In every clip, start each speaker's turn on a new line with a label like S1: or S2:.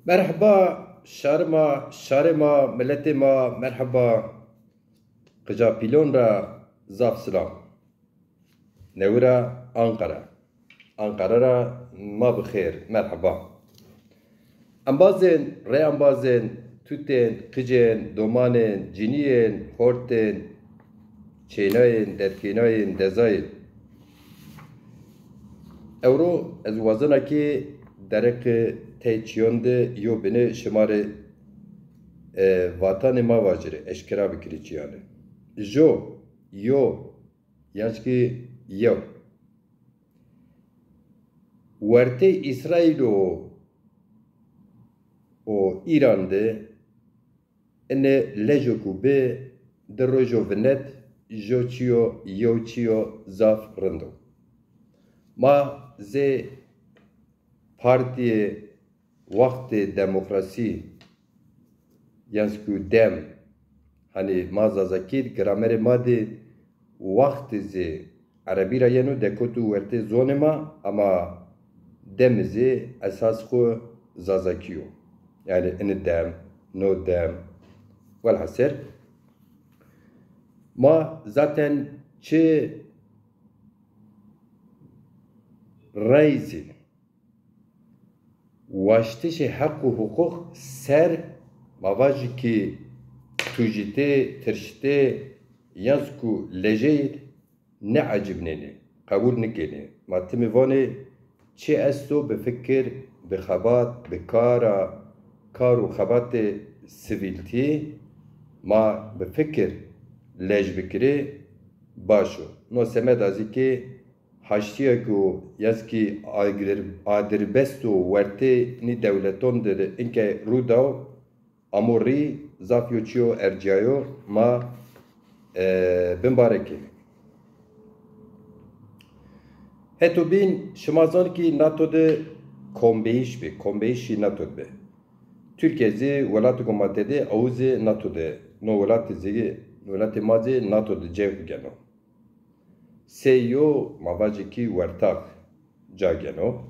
S1: Merhaba şarıma milletime merhaba kıca pilonra zaf selam. Nevra Ankara. Ankara'ra ma bixir merhaba. Ambazên rêambazên tûtên qicên domanên ciniyên hortên çênayên derkênayên dezayên Ewro ez wazinekê dereqê tê çiyonde yo bine şimarê vatanê ma vacirê eşkera bikirî çiyane. Jo, yo, yançkî yew. Wertê İsraîl û İran de ene lejo ku bê di rojo vinet jo çiyo yew çiyo zaf rindo. Ma zê partiyê Wextê Demokrasî yans ku dem hani ma zazakîr gramerê ma dê Wextê zê Erebî ra yeno dekot û wertê zonê ma ama demê zê esas xwe zazakî yo. Yani ene dem, no dem. Velhasser ma zaten çi reîsê waştişê heq û hukuk ser mavajikî tûjîtê, tirşitê yans ku lejeyê ne ecibnêne, qebûl nikêne. Ma timê vanê çi esto bi fikir, bi xebat, bi kar û xebatê sivîltiyê ma bi fikir lej bikirê baş o. No Semed Azîkê haştiyek û yeskî adirbest û wertê dewleton de inke rûdaw amorî zaf yo çiyo erciyayo ma binbarekê. Heto bîn şimazankî NATO de kombêîş be, kombêîşî NATO be. Türkiye zê welatê komatê de ew zê NATO de. No welatê ma zê NATO de cev geno. Sêyo mavacekî wertak ca geno.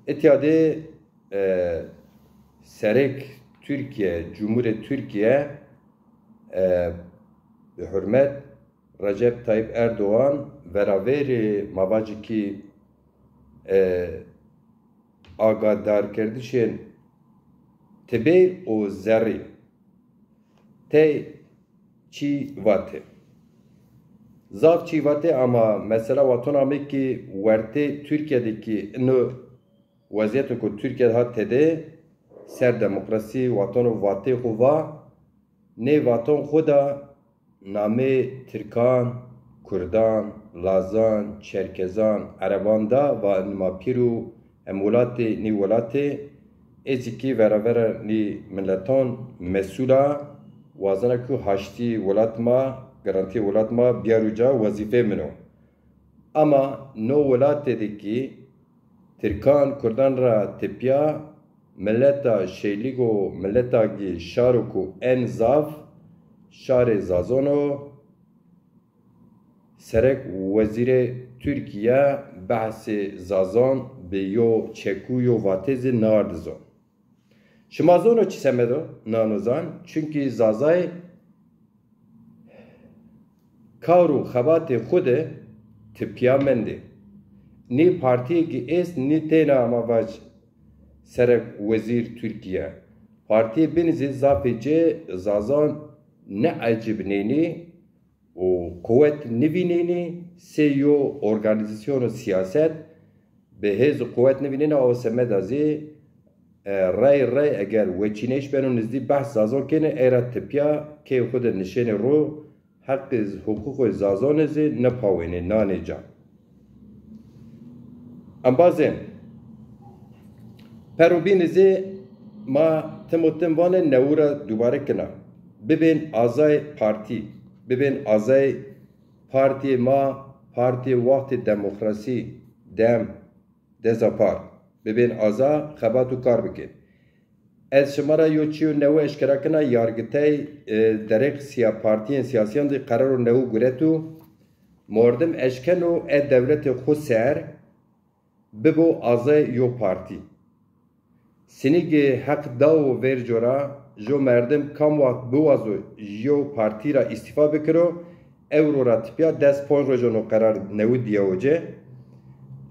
S1: Etiyadê serek Türkiye, Cumhuriyet Türkiye bi hürmet Recep Tayyip Erdoğan veraverê mavacekî agadarkerdişên tibê û zerrî tê çî vatê. Zav çî vatê ama mesela watona me ki wertê Türkiye'deki ino vaziyetê ku Türkiye hat tede ser demokrasî watona vatê xwe va nê vaton xwe da namê Tirkan, Kurdan, Lazan, Çerkezan, Ereban da va nima pîr û em welatê nî welatê êzîkî veravera nî milletan mesûla wazana ku haştî welat ma garantî welat ma biyaruca wezîfê min o. Ama no welatê Tirkan, Kurdan ra tipiya milleta şêlîg û milletagî şar ku en zav şarê Zazon o serek wezîrê Türkiye behsê Zazon bi yo çekû yo vatê zê neardizon. Şimazon o çi semedo nanozan çünkü Zazay kar û xebatê xwe de tipiya mendê. Nî partiyekî êst nî têne amavac serek wezîr Türkiye. Partiyê binizê zafê cê Zazan ne ecibnênî û kuvvet nivînênî sê yo organizasyona siyaset bi hêz kuvvet nivînêne aw Semed Azî rey eger weçînêş ben û nizdî behs Zazon kêne êra tipiya kê xwe de nişênê ro heqê hukûkê Zazonê zê nepawêne nanê ca. Ambazên perobînê zê ma tim û tim vane newira dubare kina. Bibên azay partî, bibên azay partiyê ma Partiya Wextê Demokrasî dem dezapar. Bibên aza xebat û kar bikin. Ez şimara yo çiyo newe eşkera kina yargıtay derek partiyên siyasiyan de karar û newe guret û mordim eşken û devletê xwe ser bibo azay yo partî. Sinig hak dav verjora jo merdim kamwat buwazo jo partira istifa bikiro Evrora tipya dest pon rojono karar newu diyawoce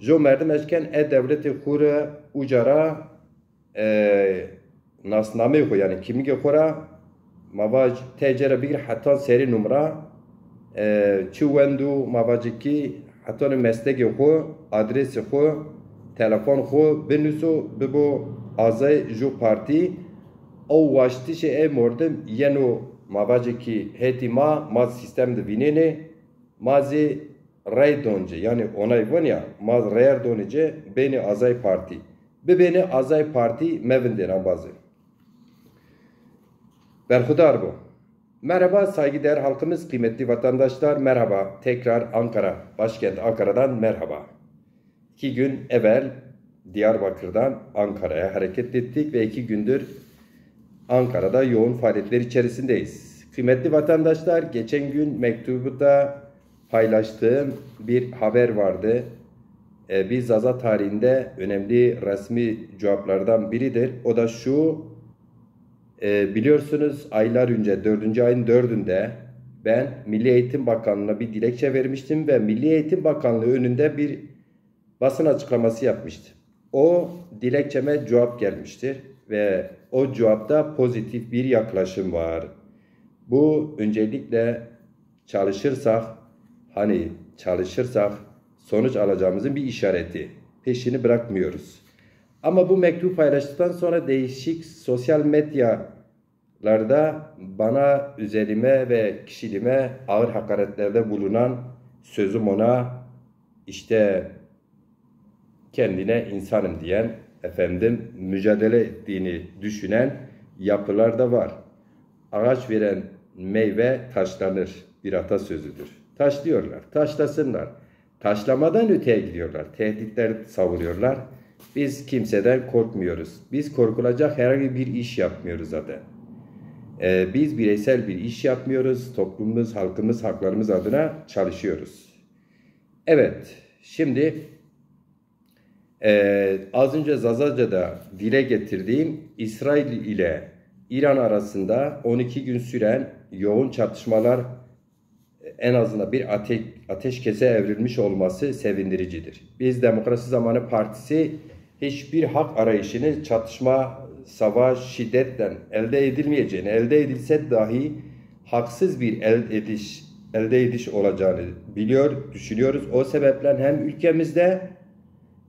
S1: jo merdim eşken devleti xure ucara nasname xo yani kimlik xora mavaj tecere bir hatta seri numara çuvendu mavajiki hatta mesleki xo adresi xo telefon xo benuso bibo azay jo parti o vaştişe mordim yeno mavajiki hetima maz sistem de vinene mazi ray donce yani onay var ya maz rayar donece beni azay parti beni azay parti mevindena bazı berhudar bu. Merhaba saygıdeğer halkımız, kıymetli vatandaşlar, merhaba. Tekrar Ankara, başkent Ankara'dan merhaba. 2 gün evvel Diyarbakır'dan Ankara'ya hareket ettik ve 2 gündür Ankara'da yoğun faaliyetler içerisindeyiz. Kıymetli vatandaşlar, geçen gün mektubunda paylaştığım bir haber vardı. Bir Zaza tarihinde önemli resmi cevaplardan biridir. O da şu, biliyorsunuz aylar önce 4. ayın 4'ünde ben Milli Eğitim Bakanlığı'na bir dilekçe vermiştim ve Milli Eğitim Bakanlığı önünde bir basın açıklaması yapmıştım. O dilekçeme cevap gelmiştir ve o cevapta pozitif bir yaklaşım var. Bu öncelikle çalışırsak sonuç alacağımızın bir işareti. Peşini bırakmıyoruz. Ama bu mektup paylaştıktan sonra değişik sosyal medyalarda bana üzerime ve kişiliğime ağır hakaretlerde bulunan sözüm ona işte kendine insanım diyen mücadele ettiğini düşünen yapılar da var. Ağaç veren meyve taşlanır bir atasözüdür. Taşlıyorlar, taşlasınlar. Taşlamadan öteye gidiyorlar. Tehditler savuruyorlar. Biz kimseden korkmuyoruz. Biz korkulacak herhangi bir iş yapmıyoruz zaten. Biz bireysel bir iş yapmıyoruz. Toplumumuz, halkımız, haklarımız adına çalışıyoruz. Evet, şimdi az önce Zazaca'da dile getirdiğim İsrail ile İran arasında 12 gün süren yoğun çatışmalar en azından bir ateşkese evrilmiş olması sevindiricidir. Biz Demokrasi Zamanı Partisi hiçbir hak arayışını çatışma, savaş, şiddetle elde edilmeyeceğini, elde edilse dahi haksız bir elde ediş olacağını biliyor, düşünüyoruz. O sebeple hem ülkemizde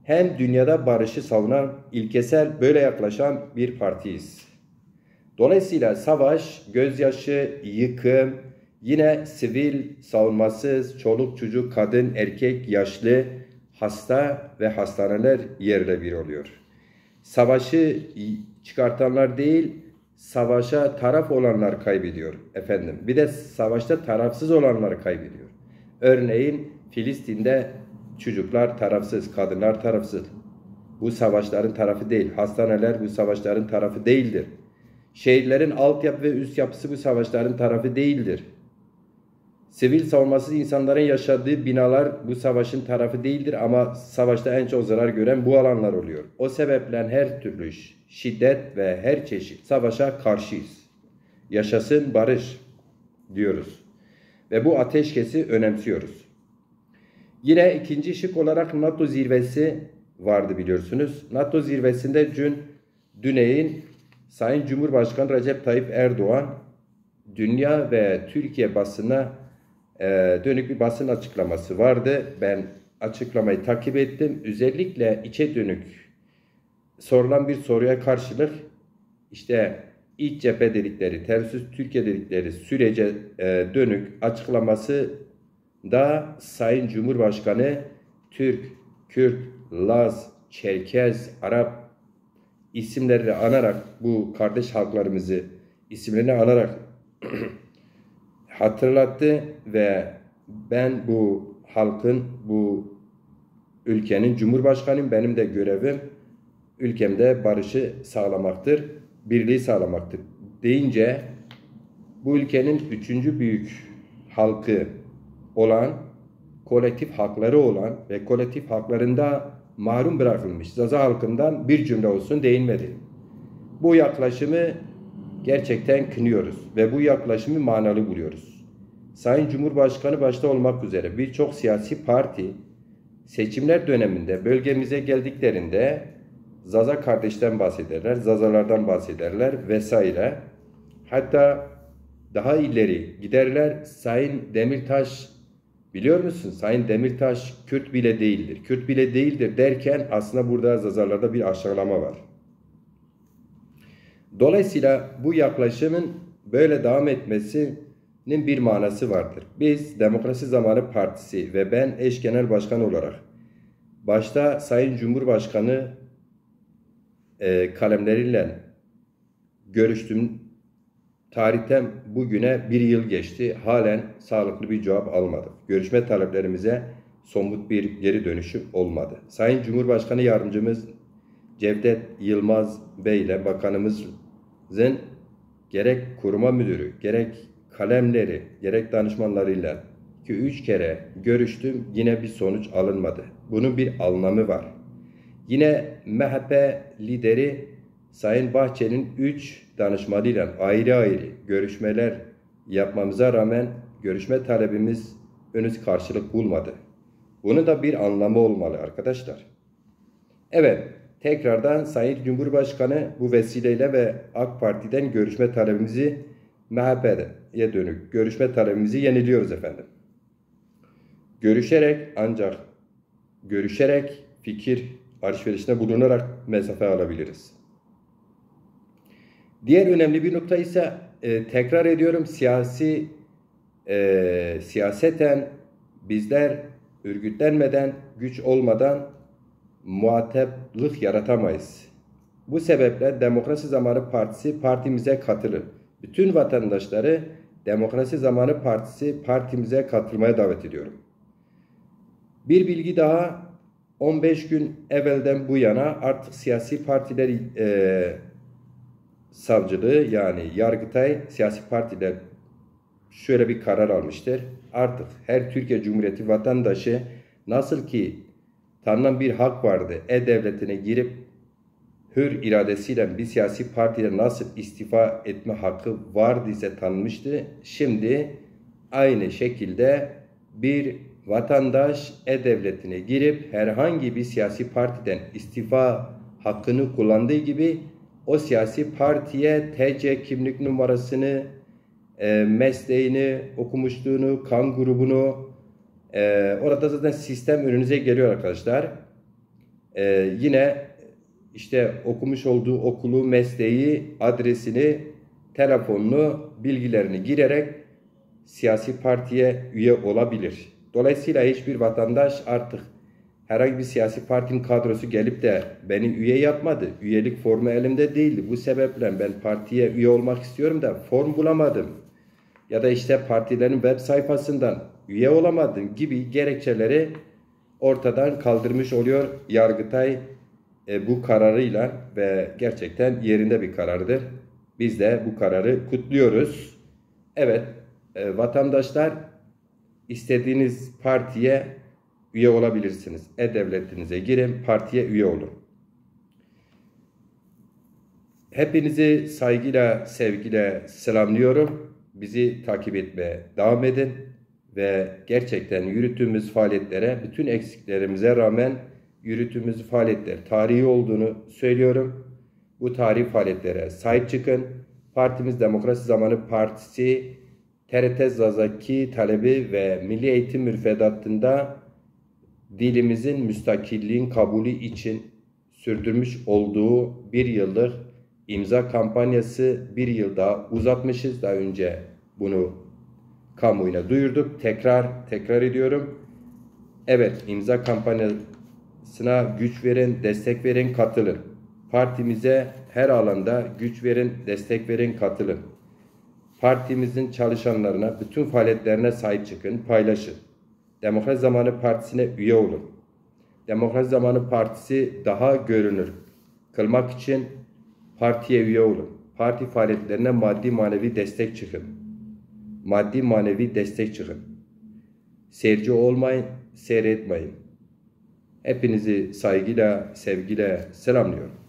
S1: hem dünyada barışı savunan, ilkesel böyle yaklaşan bir partiyiz. Dolayısıyla savaş, gözyaşı, yıkım, yine sivil, savunmasız, çoluk çocuk, kadın, erkek, yaşlı, hasta ve hastaneler yerle bir oluyor. Savaşı çıkartanlar değil, savaşa taraf olanlar kaybediyor efendim. Bir de savaşta tarafsız olanlar kaybediyor. Örneğin Filistin'de çocuklar tarafsız, kadınlar tarafsız. Bu savaşların tarafı değil. Hastaneler bu savaşların tarafı değildir. Şehirlerin altyapı ve üst yapısı bu savaşların tarafı değildir. Sivil savunmasız insanların yaşadığı binalar bu savaşın tarafı değildir ama savaşta en çok zarar gören bu alanlar oluyor. O sebeple her türlü şiddet ve her çeşit savaşa karşıyız. Yaşasın barış diyoruz. Ve bu ateşkesi önemsiyoruz. Yine ikinci şık olarak NATO zirvesi vardı biliyorsunuz. NATO zirvesinde Düney'in Sayın Cumhurbaşkanı Recep Tayyip Erdoğan dünya ve Türkiye basına dönük bir basın açıklaması vardı. Ben açıklamayı takip ettim. Özellikle içe dönük sorulan bir soruya karşılık işte iç cephe dedikleri, terörsüz Türkiye dedikleri sürece dönük açıklaması da Sayın Cumhurbaşkanı Türk, Kürt, Laz, Çerkez, Arap isimlerini anarak bu kardeş halklarımızı isimlerini anarak hatırlattı ve ben bu halkın, bu ülkenin cumhurbaşkanıyım. Benim de görevim ülkemde barışı sağlamaktır, birliği sağlamaktır deyince bu ülkenin 3. büyük halkı olan, kolektif hakları olan ve kolektif haklarında mahrum bırakılmış Zaza halkından bir cümle olsun değinmedi. Bu yaklaşımı gerçekten kınıyoruz ve bu yaklaşımı manalı buluyoruz. Sayın Cumhurbaşkanı başta olmak üzere birçok siyasi parti seçimler döneminde bölgemize geldiklerinde Zaza kardeşten bahsederler, Zazalardan bahsederler vesaire. Hatta daha ileri giderler. Sayın Demirtaş, biliyor musun? Sayın Demirtaş Kürt bile değildir. Kürt bile değildir derken aslında burada Zazalarda bir aşağılama var. Dolayısıyla bu yaklaşımın böyle devam etmesinin bir manası vardır. Biz Demokrasi Zamanı Partisi ve ben eş genel başkan olarak başta Sayın Cumhurbaşkanı kalemleriyle görüştüm. Tarihten bugüne bir yıl geçti. Halen sağlıklı bir cevap almadık. Görüşme taleplerimize somut bir geri dönüşüm olmadı. Sayın Cumhurbaşkanı Yardımcımız Cevdet Yılmaz Bey ile bakanımızın gerek kuruma müdürü, gerek kalemleri, gerek danışmanlarıyla 2-3 kere görüştüm. Yine bir sonuç alınmadı. Bunun bir anlamı var. Yine MHP lideri Sayın Bahçeli'nin 3 danışmanıyla ayrı ayrı görüşmeler yapmamıza rağmen görüşme talebimiz henüz karşılık bulmadı. Bunun da bir anlamı olmalı arkadaşlar. Evet, tekrardan Sayın Cumhurbaşkanı bu vesileyle ve AK Parti'den görüşme talebimizi MHP'ye dönük görüşme talebimizi yeniliyoruz efendim. Görüşerek fikir alışverişine bulunarak mesafe alabiliriz. Diğer önemli bir nokta ise tekrar ediyorum siyaseten bizler örgütlenmeden, güç olmadan muhataplık yaratamayız. Bu sebeple Demokrasi Zamanı Partisi partimize katılır. Bütün vatandaşları Demokrasi Zamanı Partisi partimize katılmaya davet ediyorum. Bir bilgi daha, 15 gün evvelden bu yana artık siyasi partiler savcılığı yani Yargıtay siyasi partiler şöyle bir karar almıştır. Artık her Türkiye Cumhuriyeti vatandaşı nasıl ki tanınan bir hak vardı, e-devletine girip hür iradesiyle bir siyasi partide nasıl istifa etme hakkı vardı ise tanınmıştı. Şimdi aynı şekilde bir vatandaş e-devletine girip herhangi bir siyasi partiden istifa hakkını kullandığı gibi o siyasi partiye TC kimlik numarasını, mesleğini, okumuşluğunu, kan grubunu, orada zaten sistem önünüze geliyor arkadaşlar. Yine işte okumuş olduğu okulu, mesleği, adresini, telefonunu, bilgilerini girerek siyasi partiye üye olabilir. Dolayısıyla hiçbir vatandaş artık herhangi bir siyasi partinin kadrosu gelip de beni üye yapmadı. Üyelik formu elimde değildi. Bu sebeple ben partiye üye olmak istiyorum da form bulamadım. Ya da işte partilerin web sayfasından üye olamadım gibi gerekçeleri ortadan kaldırmış oluyor Yargıtay bu kararıyla ve gerçekten yerinde bir karardır. Biz de bu kararı kutluyoruz. Evet, vatandaşlar istediğiniz partiye üye olabilirsiniz. E-Devletinize girin, partiye üye olun. Hepinizi saygıyla, sevgiyle selamlıyorum. Bizi takip etmeye devam edin ve gerçekten yürüttüğümüz faaliyetlere, bütün eksiklerimize rağmen yürüttüğümüz faaliyetler tarihi olduğunu söylüyorum. Bu tarihi faaliyetlere sahip çıkın. Partimiz Demokrasi Zamanı Partisi, TRT Zazaki talebi ve Milli Eğitim Müfredatı'nda dilimizin müstakilliğin kabulü için sürdürmüş olduğu bir yıllık imza kampanyası bir yıl daha uzatmışız. Daha önce bunu kamuoyuna duyurduk. Tekrar ediyorum. Evet, imza kampanyasına güç verin, destek verin, katılın. Partimize her alanda güç verin, destek verin, katılın. Partimizin çalışanlarına, bütün faaliyetlerine sahip çıkın, paylaşın. Demokrasi Zamanı Partisi'ne üye olun. Demokrasi Zamanı Partisi daha görünür kılmak için partiye üye olun. Parti faaliyetlerine maddi manevi destek çıkın. Maddi manevi destek çıkın. Seyirci olmayın, seyretmeyin. Hepinizi saygıyla, sevgiyle selamlıyorum.